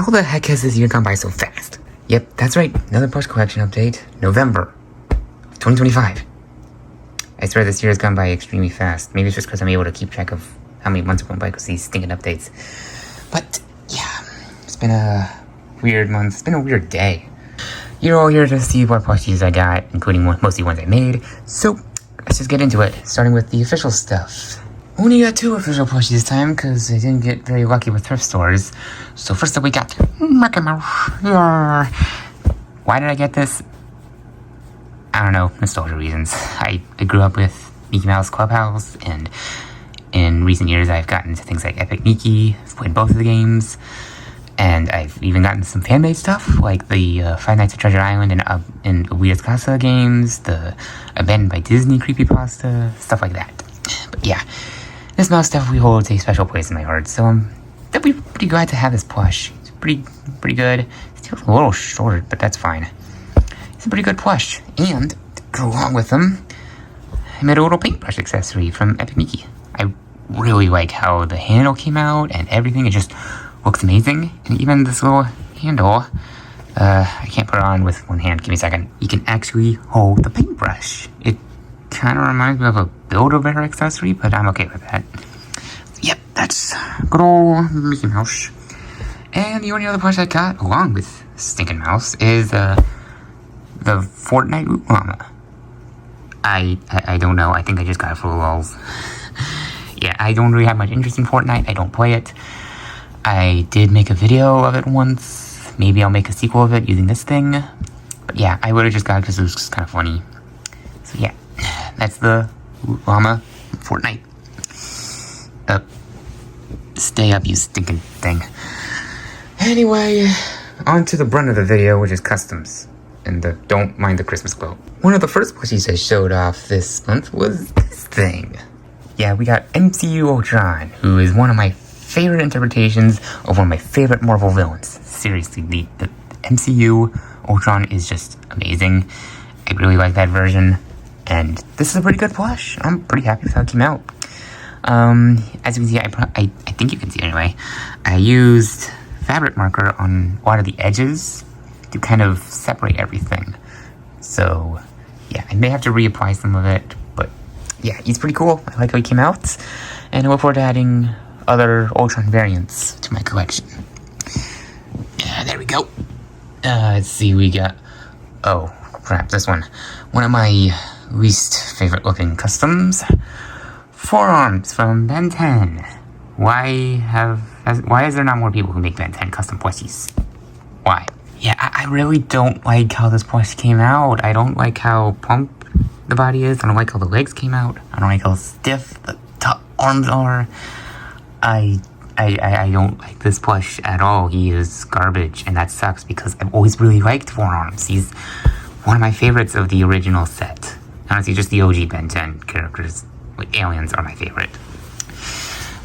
How the heck has this year gone by so fast? Yep, that's right. Another Plush collection update. November 2025. I swear this year has gone by extremely fast. Maybe it's just because I'm able to keep track of how many months have gone by because these stinking updates. But, yeah. It's been a weird month. It's been a weird day. You're all here to see what plushies I got, including mostly ones I made. So, let's just get into it. Starting with the official stuff. Only got 2 official plushies this time because I didn't get very lucky with thrift stores. So first up we got Mickey Mouse. Yeah. Why did I get this? I don't know, nostalgia reasons. I grew up with Mickey Mouse Clubhouse, and in recent years I've gotten into things like Epic Mickey. I've played both of the games, and I've even gotten some fan-made stuff like the Five Nights at Treasure Island and Weird Casa games, the Abandoned by Disney creepypasta, stuff like that. But yeah. This mouse definitely holds a special place in my heart, so I'm definitely pretty glad to have this plush. It's pretty good. It's still a little short, but that's fine. It's a pretty good plush. And, to go along with them, I made a little paintbrush accessory from Epic Mickey. I really like how the handle came out and everything. It just looks amazing. And even this little handle, I can't put it on with one hand. Give me a second. You can actually hold the paintbrush. It kind of reminds me of a Build-A-Bear accessory, but I'm okay with that. Yep, that's good old Mickey Mouse. And the only other plush I got, along with Stinking Mouse, is the Fortnite Root Llama. I don't know. I think I just got it for the lulz. Yeah, I don't really have much interest in Fortnite. I don't play it. I did make a video of it once. Maybe I'll make a sequel of it using this thing. But yeah, I would have just got it because it was just kind of funny. So yeah. That's the Llama Fortnite. Stay up, you stinking thing. Anyway, on to the brunt of the video, which is customs. And don't mind the Christmas quote. One of the first plushies I showed off this month was this thing. Yeah, we got MCU Ultron, who is one of my favorite interpretations of one of my favorite Marvel villains. Seriously, the MCU Ultron is just amazing. I really like that version. And this is a pretty good plush. I'm pretty happy with how it came out. As you can see, I think you can see anyway, I used fabric marker on a lot of the edges to kind of separate everything. So, yeah, I may have to reapply some of it, but yeah, he's pretty cool. I like how he came out, and I look forward to adding other Ultron variants to my collection. Yeah, there we go. Let's see, we got, oh, crap, this one. One of my least favorite looking customs. Forearms from Ben 10. Why is there not more people who make Ben 10 custom plushies? Why? Yeah, I really don't like how this plush came out. I don't like how plump the body is. I don't like how the legs came out. I don't like how stiff the arms are. I don't like this plush at all. He is garbage, and that sucks because I've always really liked Forearms. He's one of my favorites of the original set. Honestly, just the OG Ben 10 characters, like aliens, are my favorite.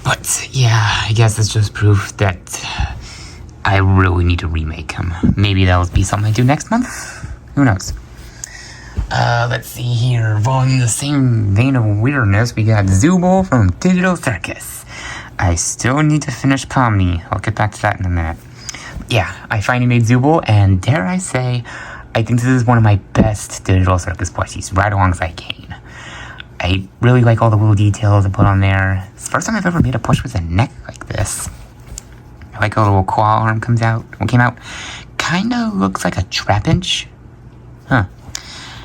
But yeah, I guess it's just proof that I really need to remake him. Maybe that'll be something I do next month. Who knows? Let's see here. Following the same vein of weirdness, we got Zooble from Digital Circus. I still need to finish Pomni. I'll get back to that in a minute. Yeah, I finally made Zooble, and dare I say, I think this is one of my best Digital Circus plushies, right alongside Kane. I really like all the little details I put on there. It's the first time I've ever made a plush with a neck like this. I like how the little claw arm came out. Kinda looks like a trapinch. Huh.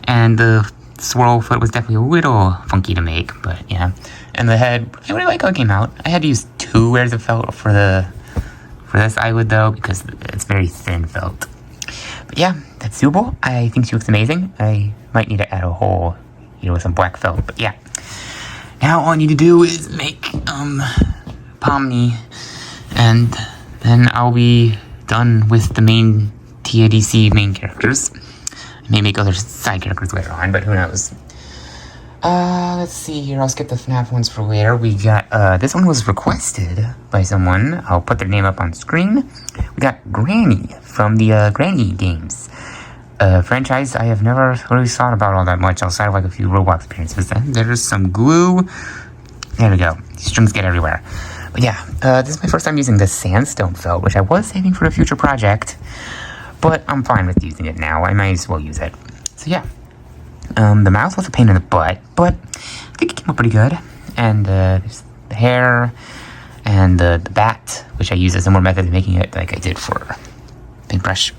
And the swirl foot was definitely a little funky to make, but yeah. And the head, I really like how it came out. I had to use 2 layers of felt for this eyelid though, because it's very thin felt. But yeah, that's Zooble. I think she looks amazing. I might need to add a hole, with some black felt, but yeah. Now all I need to do is make, Pomni, and then I'll be done with the main TADC main characters. I may make other side characters later on, but who knows. Let's see here. I'll skip the FNAF ones for later. We got, this one was requested by someone. I'll put their name up on screen. We got Granny from the, Granny games. Franchise I have never really thought about all that much outside of like a few Roblox appearances. And there's some glue. There we go. These strings get everywhere. But yeah, this is my first time using the sandstone felt, which I was saving for a future project, but I'm fine with using it now. I might as well use it. So yeah, the mouth was a pain in the butt, but I think it came out pretty good. And there's the hair and the bat, which I use a similar method of making it like I did for paintbrush.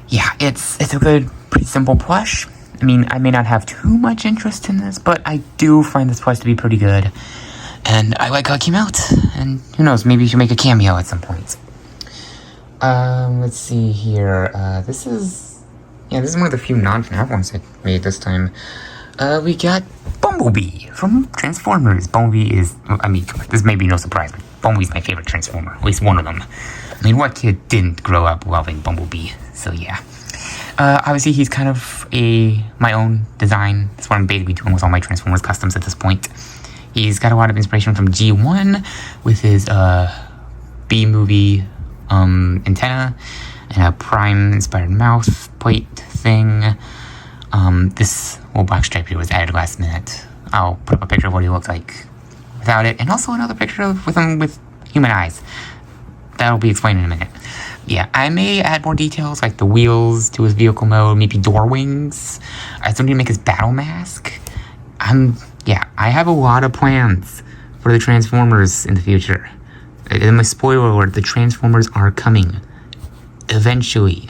Yeah, it's a good, pretty simple plush. I mean, I may not have too much interest in this, but I do find this plush to be pretty good. And I like how it came out. And who knows, maybe you should make a cameo at some point. Let's see here. This is one of the few non-FNAF ones I made this time. We got Bumblebee from Transformers. Bumblebee is, I mean, this may be no surprise, but Bumblebee's my favorite Transformer. At least one of them. I mean, what kid didn't grow up loving Bumblebee? So yeah. Obviously, he's kind of my own design. That's what I'm basically doing with all my Transformers customs at this point. He's got a lot of inspiration from G1 with his B-movie antenna and a Prime-inspired mouth plate thing. This little black stripe here was added last minute. I'll put up a picture of what he looks like without it, and also another picture with him with human eyes. That'll be explained in a minute. Yeah, I may add more details, like the wheels to his vehicle mode, maybe door wings. I still need to make his battle mask. I have a lot of plans for the Transformers in the future. And my spoiler alert, the Transformers are coming. Eventually.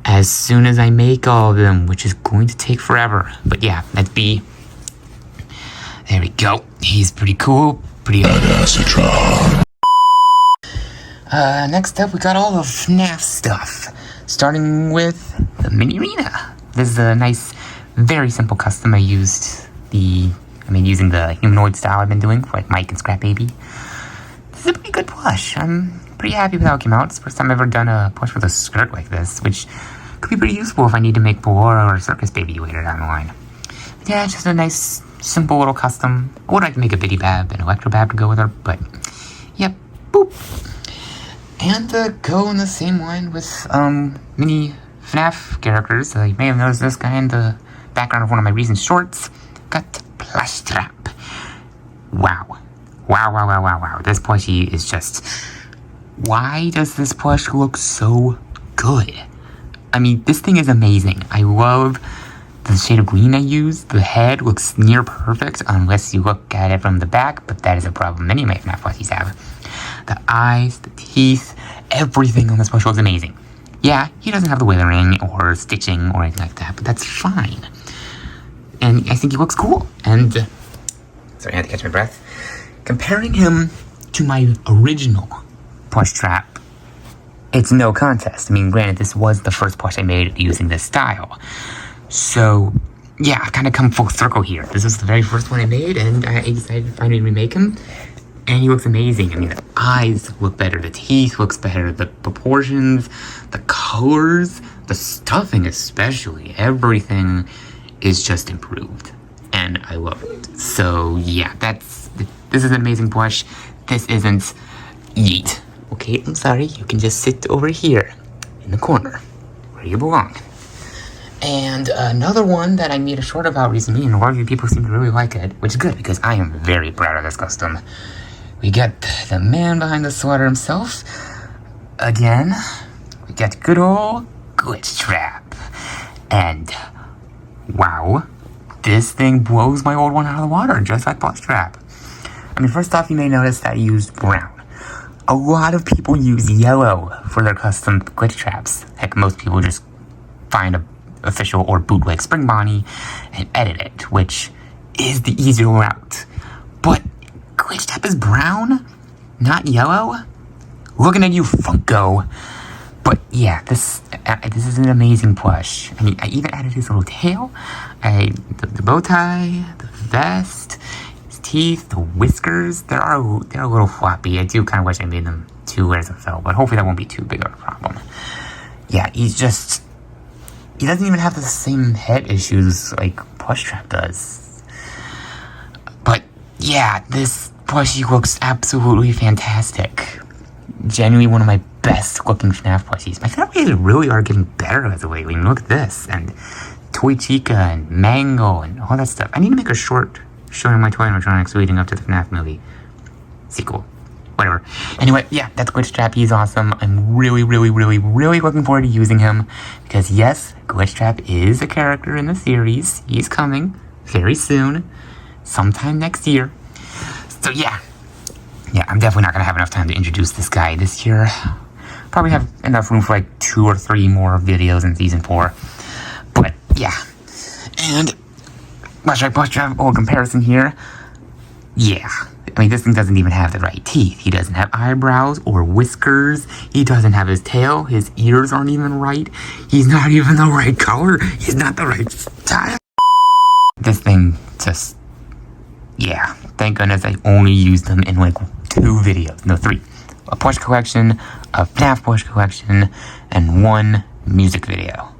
As soon as I make all of them, which is going to take forever. But yeah, that's B. There we go. He's pretty cool. Pretty badass. Next up, we got all the FNAF stuff. Starting with the mini arena. This is a nice, very simple custom. I used using the humanoid style I've been doing for like Mike and Scrap Baby. This is a pretty good plush. I'm pretty happy with how it came out. It's the first time I've ever done a plush with a skirt like this, which could be pretty useful if I need to make Ballora or Circus Baby later down the line. But yeah, it's just a nice, simple little custom. I would like to make a Biddy Bab and Electro Bab to go with her, but yep, boop. And go in the same line with mini FNAF characters. You may have noticed this guy in the background of one of my recent shorts. Got Plush Trap. Wow. This plushie is just... Why does this plush look so good? I mean, this thing is amazing. I love the shade of green I used. The head looks near perfect unless you look at it from the back, but that is a problem many of my FNAF plushies have. The eyes, the teeth, everything on this plush looks amazing. Yeah, he doesn't have the weathering or stitching or anything like that, but that's fine. And I think he looks cool. And, sorry, I had to catch my breath. Comparing him to my original plush trap, it's no contest. I mean, granted, this was the first plush I made using this style. So, yeah, I kind of come full circle here. This was the very first one I made, and I decided to finally remake him. And he looks amazing. I mean, the eyes look better, the teeth looks better, the proportions, the colors, the stuffing especially. Everything is just improved. And I love it. So, yeah, this is an amazing plush. This isn't yeet. Okay, I'm sorry. You can just sit over here in the corner where you belong. And another one that I made a short about recently, and a lot of you people seem to really like it, which is good because I am very proud of this custom. We got the man behind the sweater himself. Again, we got good old Glitch Trap. And, wow, this thing blows my old one out of the water, just like Plush Trap. I mean, first off, you may notice that I used brown. A lot of people use yellow for their custom glitch traps. Heck, most people just find a official or bootleg Spring Bonnie and edit it, which is the easier route. But Glitch Trap is brown, not yellow. Looking at you, Funko. But yeah, this is an amazing plush. I mean, I even added his little tail, the bow tie, the vest, his teeth, the whiskers. They're a little floppy. I do kind of wish I made them 2 layers of felt, but hopefully that won't be too big of a problem. Yeah, he doesn't even have the same head issues like Plush Trap does. But yeah, this plushie looks absolutely fantastic. Genuinely one of my best looking FNAF plushies. My FNAF plushies really are getting better as of lately. I mean, look at this, and Toy Chica, and Mango, and all that stuff. I need to make a short showing my toy animatronics leading up to the FNAF movie. sequel. Whatever. Anyway, yeah, that's Glitch Trap. He's awesome. I'm really looking forward to using him. Because yes, Glitch Trap is a character in the series. He's coming very soon. Sometime next year. So yeah. Yeah, I'm definitely not going to have enough time to introduce this guy this year. Probably have enough room for like 2 or 3 more videos in Season 4. But yeah. And Plush Trap old comparison here. Yeah. I mean, this thing doesn't even have the right teeth. He doesn't have eyebrows or whiskers. He doesn't have his tail. His ears aren't even right. He's not even the right color. He's not the right style. This thing just... yeah. Thank goodness I only used them in like 2 videos. No, 3. A plush collection, a FNAF plush collection, and 1 music video.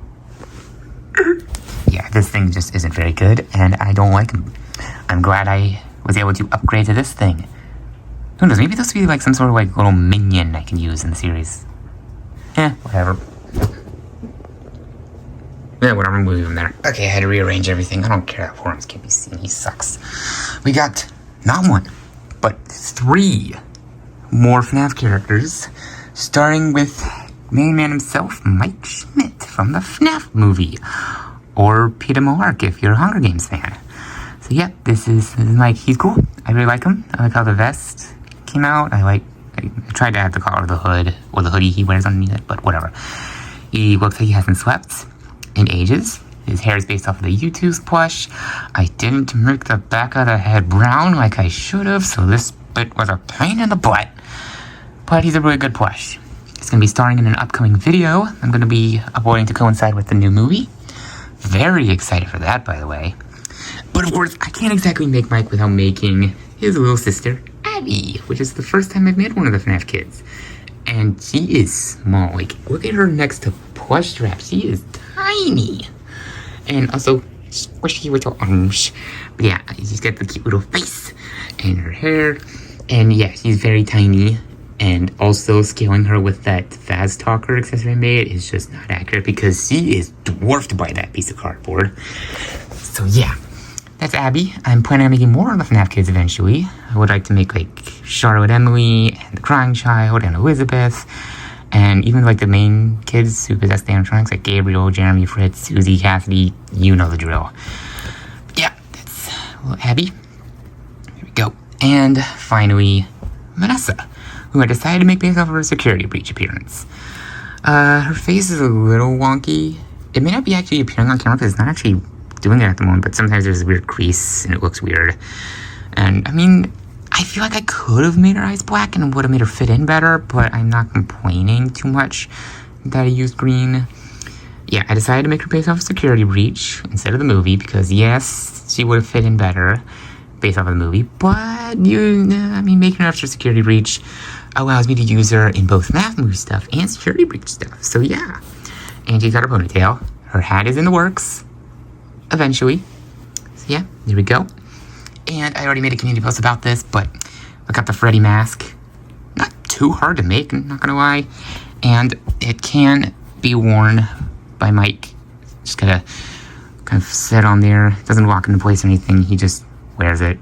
Yeah, this thing just isn't very good, and I don't like him. I'm glad I was able to upgrade to this thing. Who knows, maybe this will be like some sort of like little minion I can use in the series. Whatever. Yeah, whatever, I'm moving him there. Okay, I had to rearrange everything. I don't care that Horns can't be seen, he sucks. We got not 1, but 3 more FNAF characters, starting with main man himself, Mike Schmidt from the FNAF movie. Or Peter Malark if you're a Hunger Games fan. So yeah, this is Mike. He's cool. I really like him. I like how the vest came out. I tried to add the collar of the hood, or the hoodie he wears underneath it, but whatever. He looks like he hasn't slept in ages. His hair is based off of the U2's plush. I didn't make the back of the head brown like I should have, so this bit was a pain in the butt. But he's a really good plush. He's going to be starring in an upcoming video I'm going to be uploading to coincide with the new movie. Very excited for that, by the way. But of course, I can't exactly make Mike without making his little sister, Abby, which is the first time I've made one of the FNAF kids. And she is small. Like, look at her next to Plush Trap. She is tiny. And also squishy with her arms. But yeah, she's got the cute little face and her hair. And yeah, she's very tiny. And also scaling her with that Faz Talker accessory I made is just not accurate because she is dwarfed by that piece of cardboard. So yeah, that's Abby. I'm planning on making more of the FNAF kids eventually. I would like to make like Charlotte Emily and the Crying Child and Elizabeth. And even like the main kids who possess the animatronics like Gabriel, Jeremy, Fritz, Susie, Cassidy. You know the drill. Yeah, that's Abby. Here we go. And finally, Vanessa, who I decided to make based off of her security breach appearance. Her face is a little wonky. It may not be actually appearing on camera because it's not actually doing it at the moment, but sometimes there's a weird crease and it looks weird. And I mean, I feel like I could have made her eyes black and would have made her fit in better, but I'm not complaining too much that I used green. Yeah, I decided to make her based off of security breach instead of the movie because yes, she would have fit in better based off of the movie, but making her after security breach allows me to use her in both FNAF movie stuff and security breach stuff. So yeah, and she's got her ponytail. Her hat is in the works eventually. So yeah, there we go. And I already made a community post about this, but I got the Freddy mask. Not too hard to make, I'm not gonna lie. And it can be worn by Mike. Just gotta kind of sit on there. It doesn't lock into place or anything. He just wears it.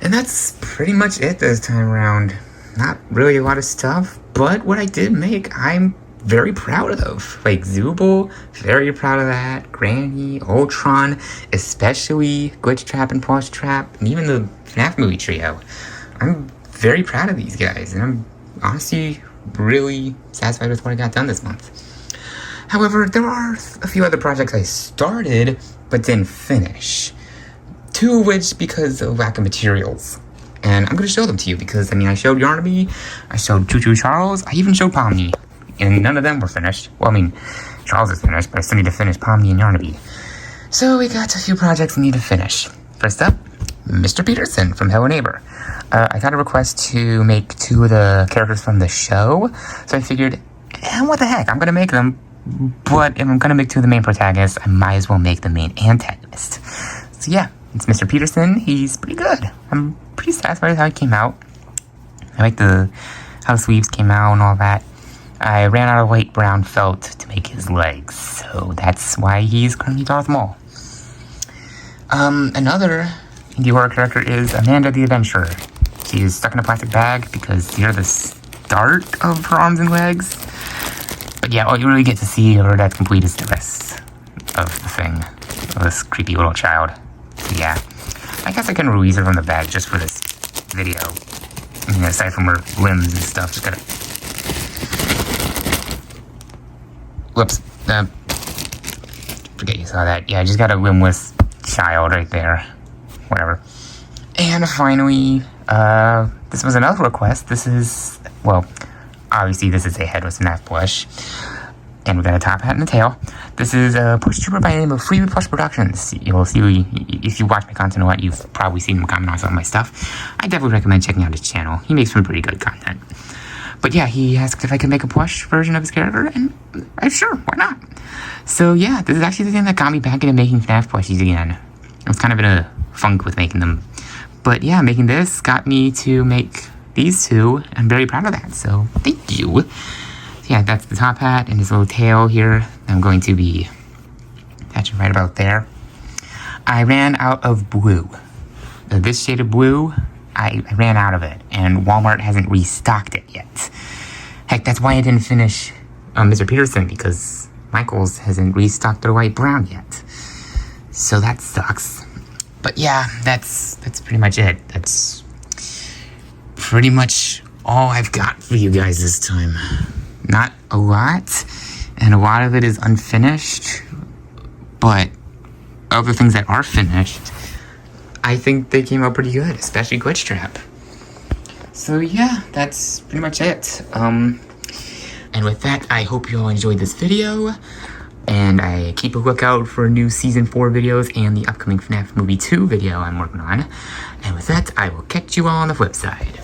And that's pretty much it this time around. Not really a lot of stuff, but what I did make, I'm very proud of. Like Zooble, very proud of that. Granny, Ultron, especially Glitch Trap and Plush Trap, and even the FNAF movie trio. I'm very proud of these guys, and I'm honestly really satisfied with what I got done this month. However, there are a few other projects I started, but didn't finish. 2 of which because of lack of materials. And I'm going to show them to you because, I mean, I showed Yarnaby, I showed Choo Choo Charles, I even showed Pomni. And none of them were finished. Well, I mean, Charles is finished, but I still need to finish Pomni and Yarnaby. So we got a few projects we need to finish. First up, Mr. Peterson from Hello Neighbor. I got a request to make 2 of the characters from the show, so I figured, what the heck, I'm going to make them. But if I'm going to make 2 of the main protagonists, I might as well make the main antagonist. So yeah, it's Mr. Peterson. He's pretty good. I'm pretty satisfied with how he came out. I like how the sleeves came out and all that. I ran out of light brown felt to make his legs, so that's why he's currently Darth Maul. Another indie horror character is Amanda the Adventurer. She's stuck in a plastic bag because you're the start of her arms and legs. But yeah, all you really get to see her that's complete is the rest of the thing. Of this creepy little child. So yeah, I guess I can release her from the bag just for this video. I mean, aside from her limbs and stuff, just gotta... Whoops. Forget you saw that. Yeah, I just got a limbless child right there. Whatever. And finally, this was another request. This is, well, obviously this is a head with FNAF plush. And we got a top hat and a tail. This is a Plush trooper by the name of Free Plush Productions. You'll see, if you watch my content a lot, you've probably seen him comment on some of my stuff. I definitely recommend checking out his channel. He makes some pretty good content. But yeah, he asked if I could make a plush version of his character, and I'm sure, why not? So yeah, this is actually the thing that got me back into making FNAF plushies again. I was kind of in a funk with making them. But yeah, making this got me to make these two. I'm very proud of that, so thank you. Yeah, that's the top hat and his little tail here. I'm going to be attaching right about there. I ran out of blue. This shade of blue, I ran out of it, and Walmart hasn't restocked it yet. Heck, that's why I didn't finish Mr. Peterson, because Michaels hasn't restocked their white brown yet. So that sucks. But yeah, that's pretty much it. That's pretty much all I've got for you guys this time. Not a lot, and a lot of it is unfinished, but of the things that are finished, I think they came out pretty good, especially Glitch Trap. So yeah, that's pretty much it. And with that, I hope you all enjoyed this video, and I keep a lookout for new Season 4 videos and the upcoming FNAF Movie 2 video I'm working on. And with that, I will catch you all on the flip side.